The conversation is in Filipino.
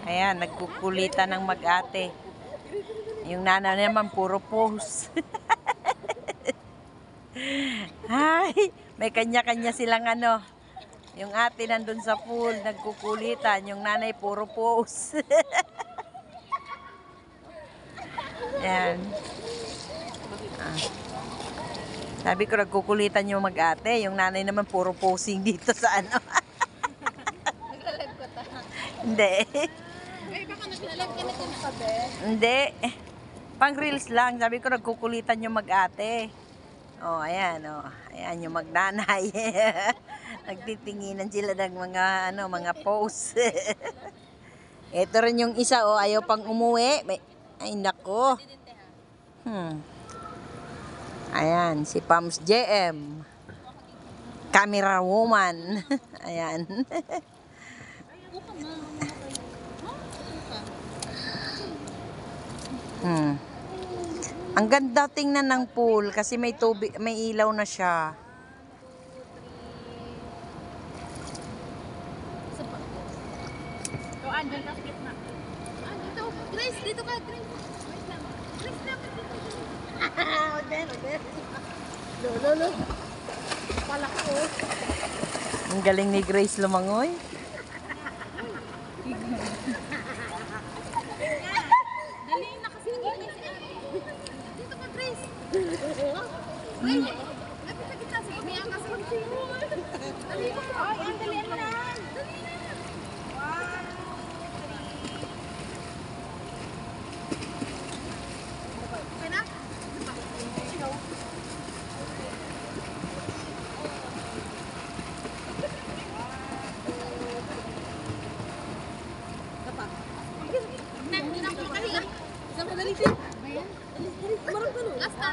Ayan, nagkukulitan ng mag-ate. Yung nanay naman, puro pose. Ay, may kanya-kanya silang ano. Yung ate nandun sa pool, nagkukulitan. Yung nanay, puro pose. Ayan. Ah. Sabi ko, nagkukulitan yung mag-ate. Yung nanay naman, puro posing dito sa ano. Nagla-live ko ta. Hindi. Ay, baka nagla-live ka na kung kabe. Hindi. Pang reels lang. Sabi ko, nagkukulitan yung mag-ate. Oh, ayan, oh. Ayan yung magnanay. Nagtitinginan sila ng mga, ano, mga pose. Ito rin yung isa, oh. Ayaw pang umuwi. Ay, nako. Ayan, si Pams JM. Camera woman. Ayan. Ang ganda tingnan ng pool kasi may tubig, may ilaw na siya. So, andyan ka, split na. Ah, dito. Grace, dito ka, Grace. Grace na, Lolo. Palak ko. Ang galing ni Grace lumangoy. Dali na kasi nag-inis si ate. Dito ka, Grace. Grace, lapit sa kita. Sige, may angas mo. Dali mo. Ay, ang dalian mo na. Dali na. 1, 2. Okay na? Hindi na ako makahinga. Isang madali siya. Ayan. Marang ka no? Last na.